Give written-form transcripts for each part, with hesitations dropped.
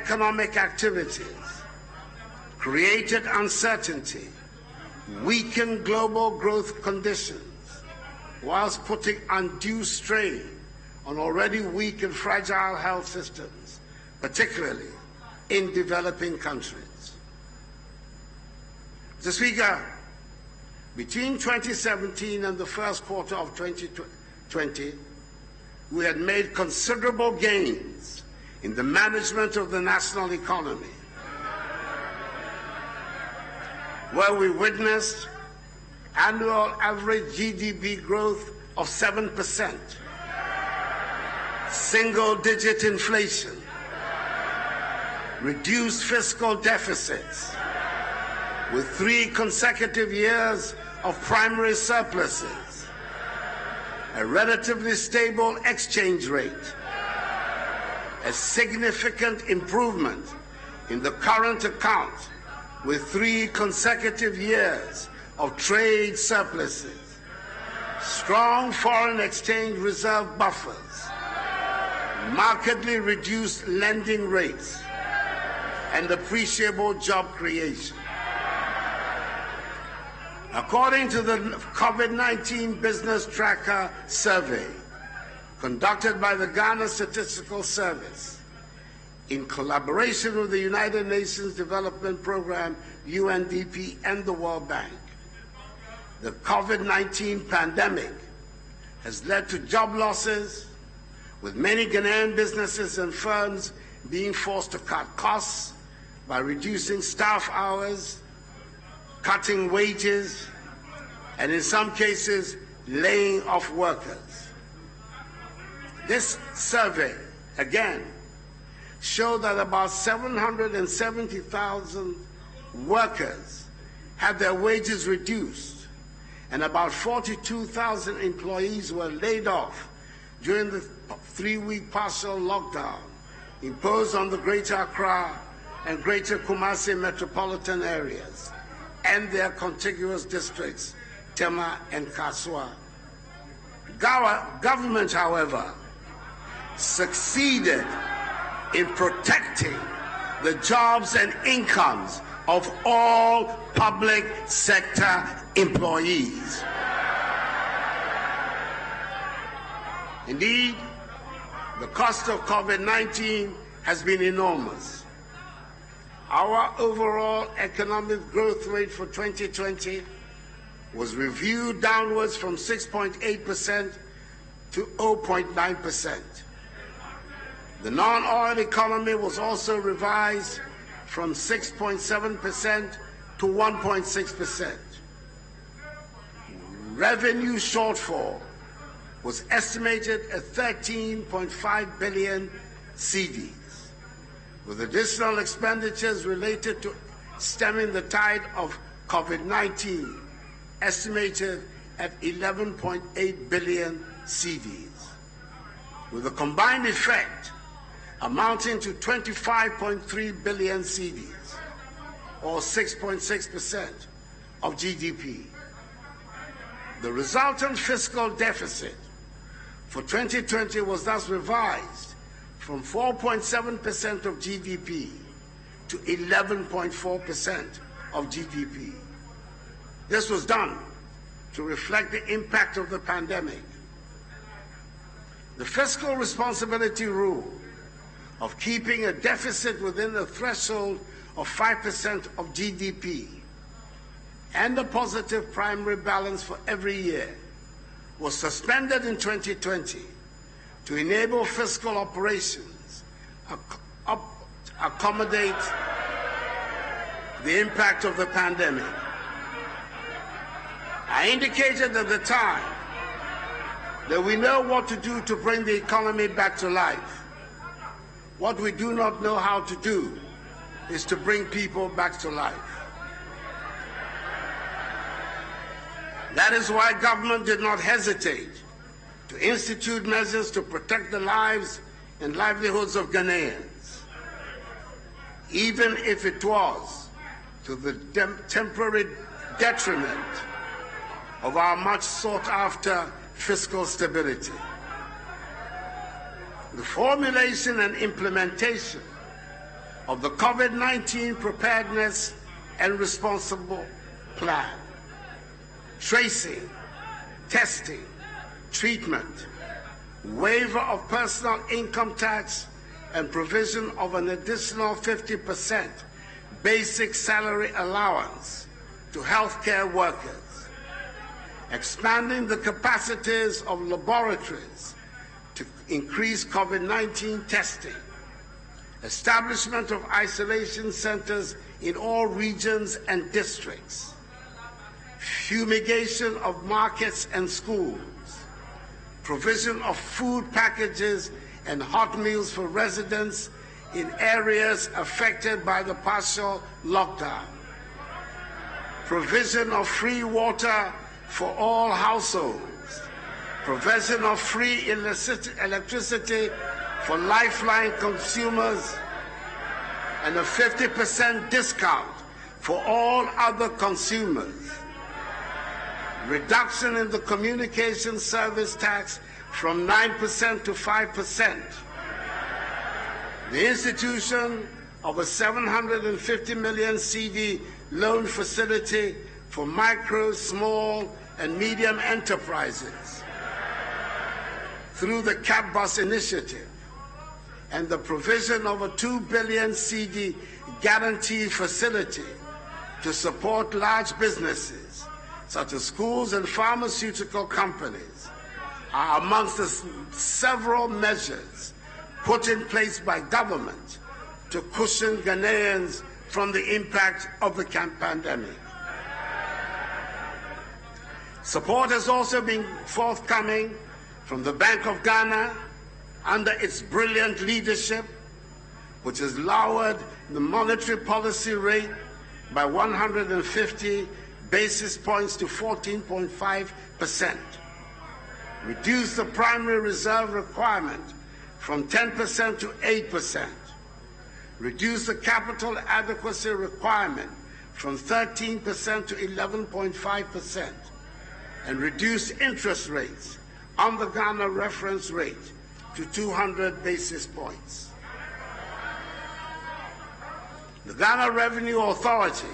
economic activities created uncertainty, weakened global growth conditions, whilst putting undue strain on already weak and fragile health systems, particularly in developing countries. Mr. Speaker, between 2017 and the first quarter of 2020, we had made considerable gains in the management of the national economy, where we witnessed annual average GDP growth of 7%, single-digit inflation, reduced fiscal deficits, with 3 consecutive years of primary surpluses, a relatively stable exchange rate, a significant improvement in the current account with 3 consecutive years of trade surpluses, strong foreign exchange reserve buffers, markedly reduced lending rates, and appreciable job creation. According to the COVID-19 Business Tracker Survey conducted by the Ghana Statistical Service in collaboration with the United Nations Development Program, UNDP, and the World Bank, the COVID-19 pandemic has led to job losses, with many Ghanaian businesses and firms being forced to cut costs by reducing staff hours, cutting wages, and in some cases, laying off workers. This survey, again, showed that about 770,000 workers had their wages reduced, and about 42,000 employees were laid off during the 3-week partial lockdown imposed on the Greater Accra and Greater Kumasi metropolitan areas and their contiguous districts, Tema and Kaswa. Government, however, succeeded in protecting the jobs and incomes of all public sector employees. Indeed, the cost of COVID-19 has been enormous. Our overall economic growth rate for 2020 was reviewed downwards from 6.8% to 0.9%. The non-oil economy was also revised from 6.7% to 1.6%. Revenue shortfall was estimated at 13.5 billion cedis, with additional expenditures related to stemming the tide of COVID-19 estimated at 11.8 billion cedis, with a combined effect amounting to 25.3 billion cedis, or 6.6% of GDP. The resultant fiscal deficit for 2020 was thus revised from 4.7% of GDP to 11.4% of GDP. This was done to reflect the impact of the pandemic. The fiscal responsibility rule of keeping a deficit within a threshold of 5% of GDP and a positive primary balance for every year was suspended in 2020 to enable fiscal operations accommodate the impact of the pandemic. I indicated at the time that we know what to do to bring the economy back to life. What we do not know how to do is to bring people back to life. That is why government did not hesitate to institute measures to protect the lives and livelihoods of Ghanaians, even if it was to the temporary detriment of our much sought-after fiscal stability. The formulation and implementation of the COVID-19 Preparedness and Responsible Plan, tracing, testing, treatment, waiver of personal income tax, and provision of an additional 50% basic salary allowance to healthcare workers, expanding the capacities of laboratories to increase COVID-19 testing, establishment of isolation centers in all regions and districts, fumigation of markets and schools, provision of food packages and hot meals for residents in areas affected by the partial lockdown, provision of free water for all households, provision of free electricity for lifeline consumers, and a 50% discount for all other consumers, reduction in the communication service tax from 9% to 5%, the institution of a 750 million CD loan facility for micro, small, and medium enterprises through the CAP Bus initiative, and the provision of a 2 billion CD guarantee facility to support large businesses such as schools and pharmaceutical companies are amongst the several measures put in place by government to cushion Ghanaians from the impact of the pandemic. Support has also been forthcoming from the Bank of Ghana under its brilliant leadership, which has lowered the monetary policy rate by 150 basis points to 14.5%, reduced the primary reserve requirement from 10% to 8%, reduced the capital adequacy requirement from 13% to 11.5%, and reduced interest rates on the Ghana reference rate to 200 basis points. The Ghana Revenue Authority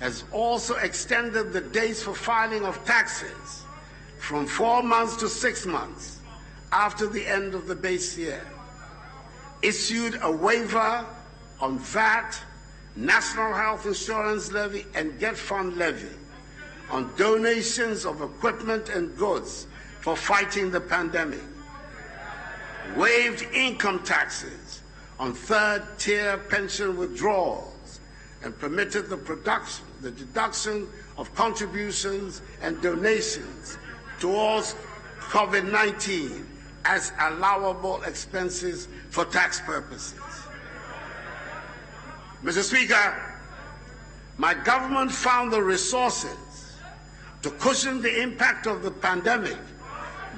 has also extended the dates for filing of taxes from 4 months to 6 months after the end of the base year, issued a waiver on VAT, National Health Insurance Levy, and Get Fund Levy on donations of equipment and goods for fighting the pandemic, waived income taxes on third-tier pension withdrawals, and permitted the deduction of contributions and donations towards COVID-19 as allowable expenses for tax purposes. Mr. Speaker, my government found the resources to cushion the impact of the pandemic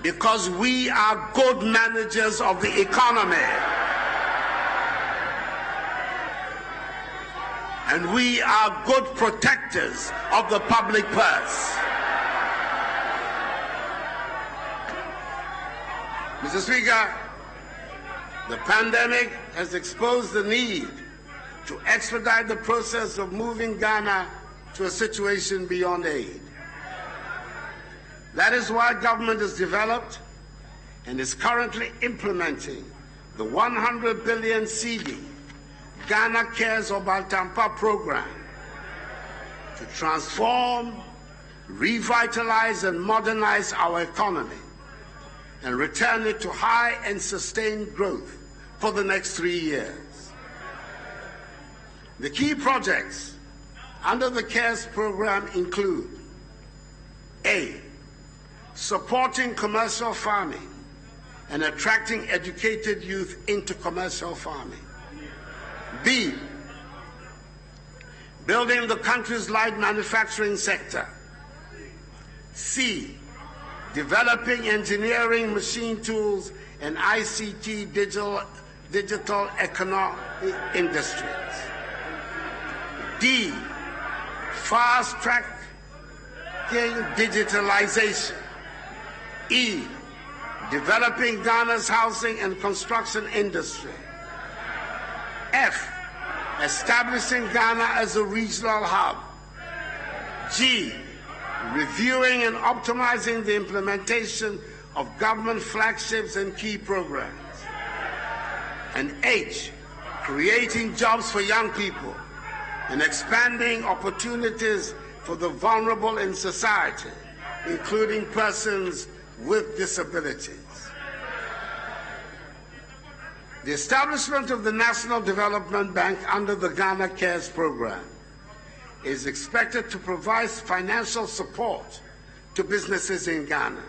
because we are good managers of the economy. And we are good protectors of the public purse. Mr. Speaker, the pandemic has exposed the need to expedite the process of moving Ghana to a situation beyond aid. That is why government has developed and is currently implementing the 100 billion CD Ghana Cares Obaltampa program to transform, revitalize, and modernize our economy and return it to high and sustained growth for the next 3 years. The key projects under the CARES program include: A, supporting commercial farming and attracting educated youth into commercial farming. B, building the country's light manufacturing sector. C, developing engineering, machine tools, and ICT digital economic industries. D, fast-tracking digitalization. E, developing Ghana's housing and construction industry. F, establishing Ghana as a regional hub. G, reviewing and optimizing the implementation of government flagships and key programs. And H, creating jobs for young people and expanding opportunities for the vulnerable in society, including persons with disabilities. The establishment of the National Development Bank under the Ghana Cares program is expected to provide financial support to businesses in Ghana.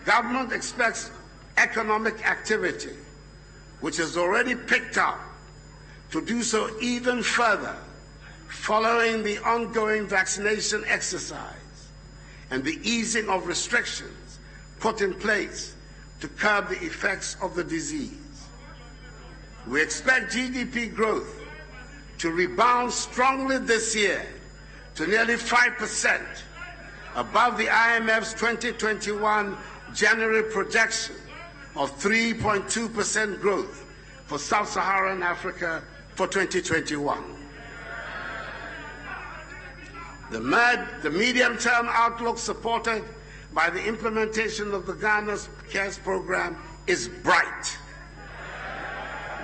Government expects economic activity, which has already picked up, to do so even further following the ongoing vaccination exercise and the easing of restrictions put in place to curb the effects of the disease. We expect GDP growth to rebound strongly this year to nearly 5%, above the IMF's 2021 January projection of 3.2% growth for Sub-Saharan Africa for 2021. The medium-term outlook supported by the implementation of the Ghana's Cares program is bright.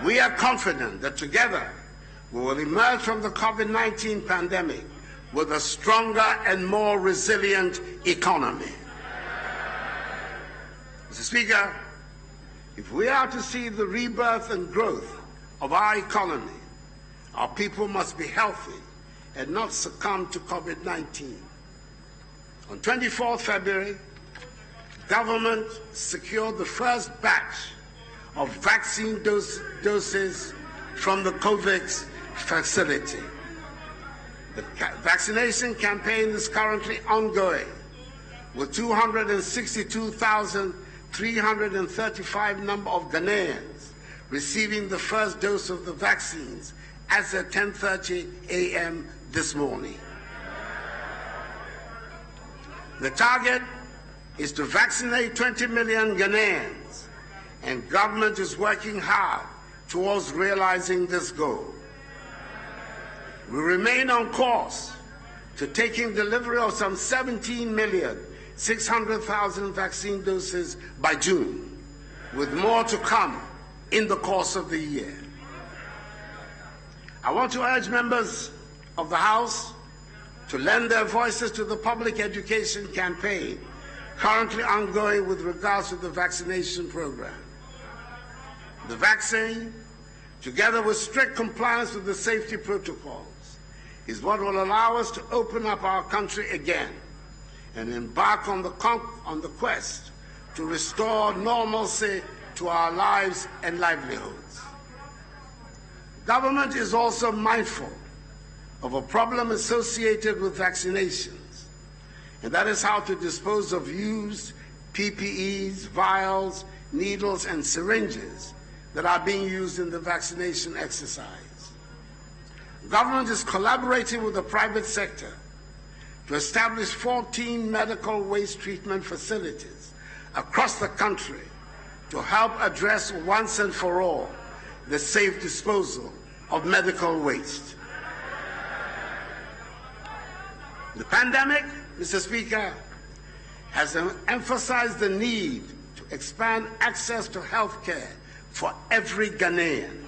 We are confident that together we will emerge from the COVID-19 pandemic with a stronger and more resilient economy. Mr. Speaker, if we are to see the rebirth and growth of our economy, our people must be healthy and not succumb to COVID-19. On 24th February, government secured the first batch of vaccine doses from the COVAX facility. The vaccination campaign is currently ongoing, with 262,335 number of Ghanaians receiving the first dose of the vaccines as at 10:30 a.m. this morning. The target is to vaccinate 20 million Ghanaians, and government is working hard towards realizing this goal. We remain on course to taking delivery of some 17,600,000 vaccine doses by June, with more to come in the course of the year. I want to urge members of the House to lend their voices to the public education campaign currently ongoing with regards to the vaccination program. The vaccine, together with strict compliance with the safety protocols, is what will allow us to open up our country again and embark on the quest to restore normalcy to our lives and livelihoods. Government is also mindful of a problem associated with vaccinations, and that is how to dispose of used PPEs, vials, needles, and syringes that are being used in the vaccination exercise. Government is collaborating with the private sector to establish 14 medical waste treatment facilities across the country to help address once and for all the safe disposal of medical waste. The pandemic, Mr. Speaker, has emphasized the need to expand access to health care for every Ghanaian,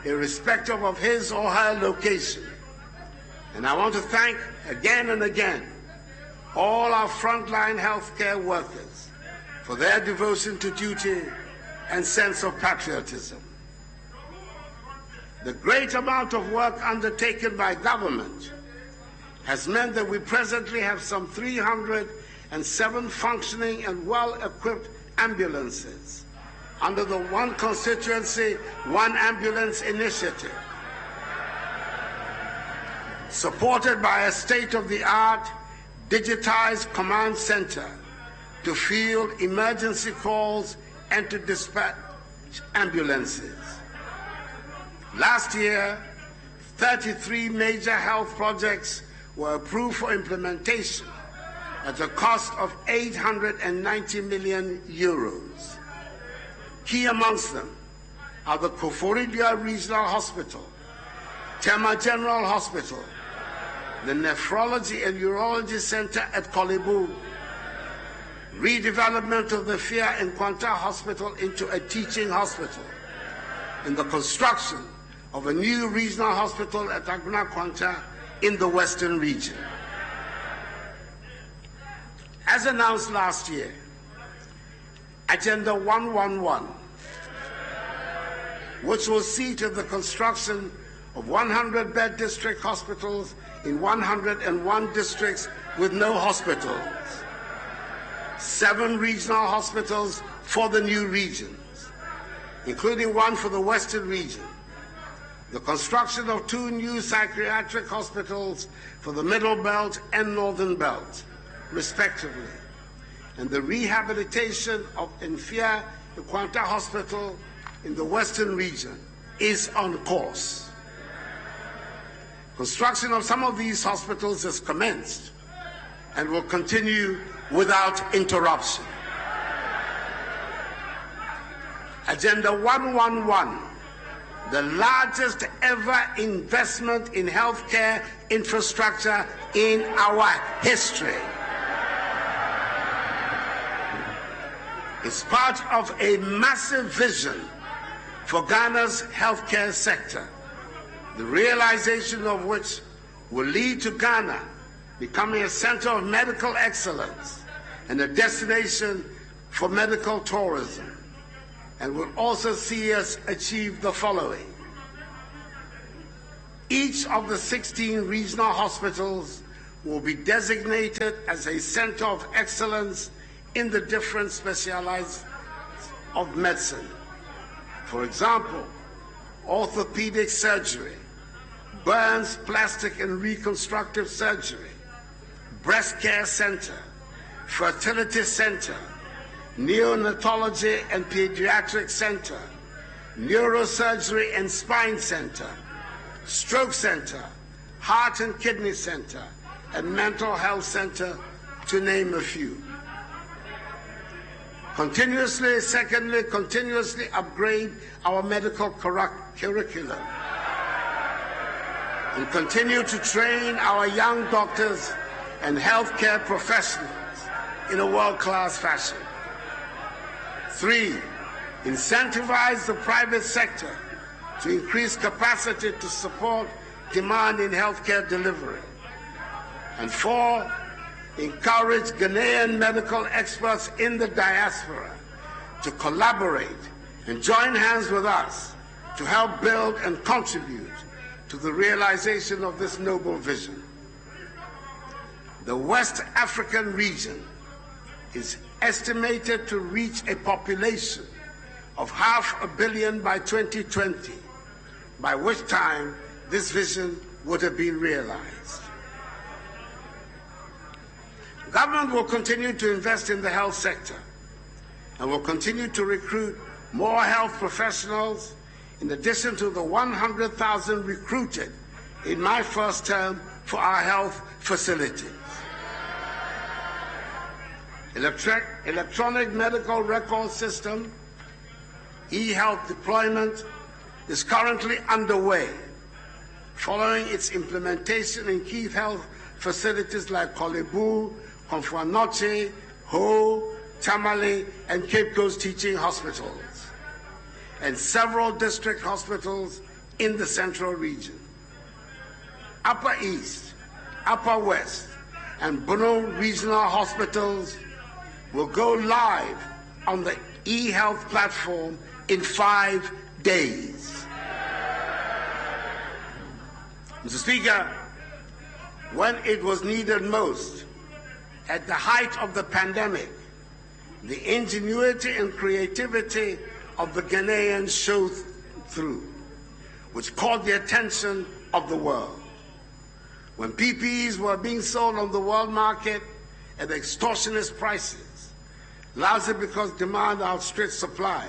irrespective of his or her location. And I want to thank again and again all our frontline healthcare workers for their devotion to duty and sense of patriotism. The great amount of work undertaken by government has meant that we presently have some 307 functioning and well-equipped ambulances under the One Constituency, One Ambulance initiative, supported by a state-of-the-art digitized command center to field emergency calls and to dispatch ambulances. Last year, 33 major health projects were approved for implementation at a cost of 890 million euros. Key amongst them are the Koforidua Regional Hospital, Tema General Hospital, the Nephrology and Urology Center at Kolebu, redevelopment of the Fia and Kwanta Hospital into a teaching hospital, and the construction of a new regional hospital at Agna Kwanta in the Western region. As announced last year, Agenda 111, which will see to the construction of 100-bed district hospitals in 101 districts with no hospitals, 7 regional hospitals for the new regions, including one for the Western region, the construction of 2 new psychiatric hospitals for the Middle Belt and Northern Belt, respectively, and the rehabilitation of Enfia Kwanta Hospital in the Western region is on course. Construction of some of these hospitals has commenced and will continue without interruption. Agenda 111, the largest ever investment in healthcare infrastructure in our history, is part of a massive vision for Ghana's healthcare sector, the realization of which will lead to Ghana becoming a center of medical excellence and a destination for medical tourism, and will also see us achieve the following. Each of the 16 regional hospitals will be designated as a center of excellence in the different specialties of medicine. For example, orthopedic surgery, burns, plastic and reconstructive surgery, breast care center, fertility center, neonatology and pediatric center, neurosurgery and spine center, stroke center, heart and kidney center, and mental health center, to name a few. Secondly, continuously upgrade our medical curriculum and continue to train our young doctors and healthcare professionals in a world-class fashion. 3, incentivize the private sector to increase capacity to support demand in healthcare delivery. And 4, encourage Ghanaian medical experts in the diaspora to collaborate and join hands with us to help build and contribute to the realization of this noble vision. The West African region is estimated to reach a population of 500 million by 2020, by which time this vision would have been realized. Government will continue to invest in the health sector and will continue to recruit more health professionals in addition to the 100,000 recruited in my first term for our health facilities. Electronic medical record system, e-health deployment is currently underway following its implementation in key health facilities like Kolebu, Konfuanoche, Ho, Tamale, and Cape Coast teaching hospitals, and several district hospitals in the central region. Upper East, Upper West, and Bono regional hospitals will go live on the e-health platform in 5 days. Mr. Speaker, when it was needed most, at the height of the pandemic, the ingenuity and creativity of the Ghanaians showed through, which caught the attention of the world. When PPEs were being sold on the world market at extortionist prices, largely because demand outstripped supply,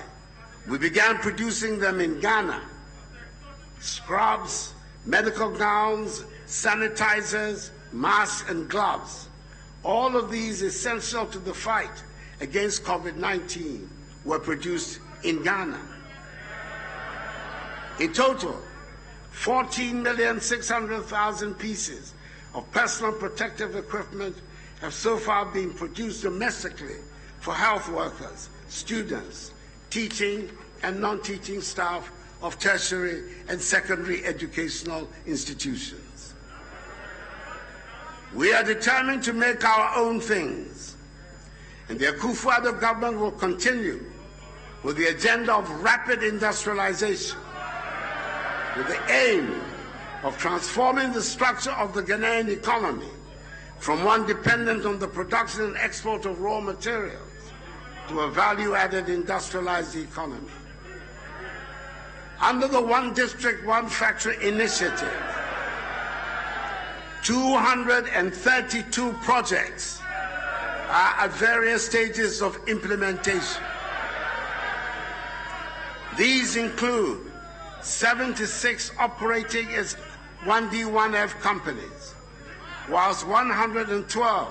we began producing them in Ghana. Scrubs, medical gowns, sanitizers, masks, and gloves. All of these essential to the fight against COVID-19 were produced in Ghana. In total, 14,600,000 pieces of personal protective equipment have so far been produced domestically for health workers, students, teaching and non-teaching staff of tertiary and secondary educational institutions. We are determined to make our own things, and the Akufo-Addo government will continue with the agenda of rapid industrialization, with the aim of transforming the structure of the Ghanaian economy from one dependent on the production and export of raw materials to a value-added industrialized economy. Under the One District, One Factory initiative, 232 projects are at various stages of implementation. These include 76 operating as 1D1F companies, whilst 112,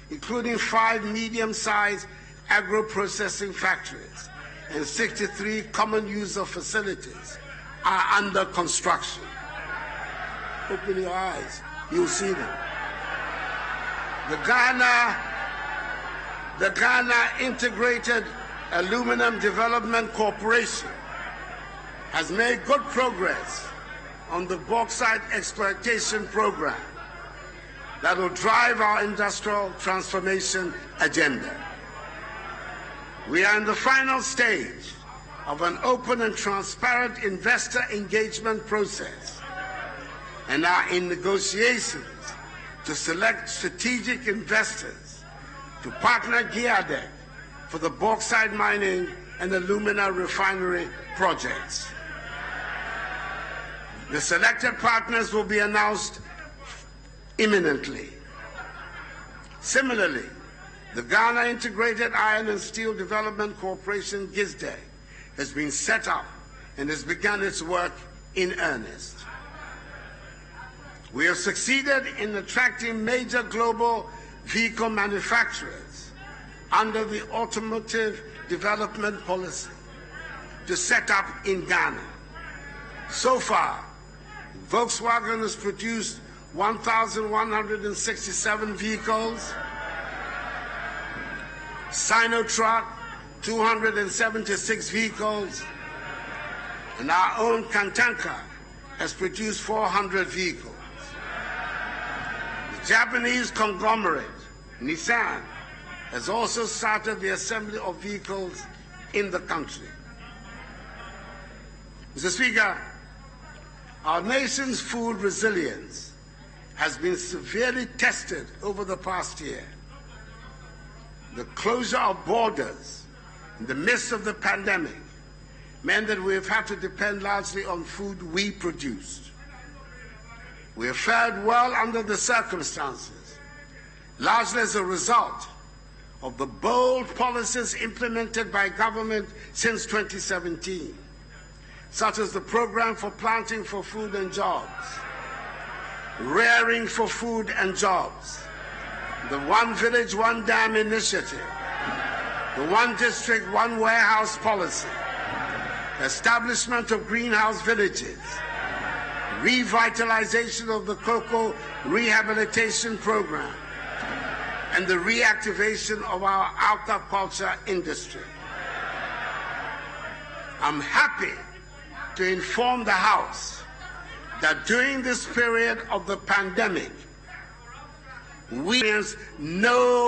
including 5 medium-sized agro-processing factories and 63 common user facilities, are under construction. Open your eyes, you'll see them. The Ghana Integrated Aluminum Development Corporation has made good progress on the bauxite exploitation program that will drive our industrial transformation agenda. We are in the final stage of an open and transparent investor engagement process and are in negotiations to select strategic investors to partner GIADEC for the bauxite mining and alumina refinery projects. The selected partners will be announced imminently. Similarly, the Ghana Integrated Iron and Steel Development Corporation, GISDE, has been set up and has begun its work in earnest. We have succeeded in attracting major global vehicle manufacturers under the Automotive Development Policy to set up in Ghana. So far, Volkswagen has produced 1,167 vehicles, Sinotruck 276 vehicles, and our own Kantanka has produced 400 vehicles. The Japanese conglomerate Nissan has also started the assembly of vehicles in the country. Mr. Speaker, our nation's food resilience has been severely tested over the past year. The closure of borders in the midst of the pandemic meant that we have had to depend largely on food we produced. We have fared well under the circumstances, largely as a result of the bold policies implemented by government since 2017, such as the Program for Planting for Food and Jobs, Rearing for Food and Jobs, the One Village, One Dam initiative, the One District, One Warehouse policy, establishment of greenhouse villages, revitalization of the cocoa rehabilitation program, and the reactivation of our aquaculture industry. I'm happy to inform the House that during this period of the pandemic, we experienced no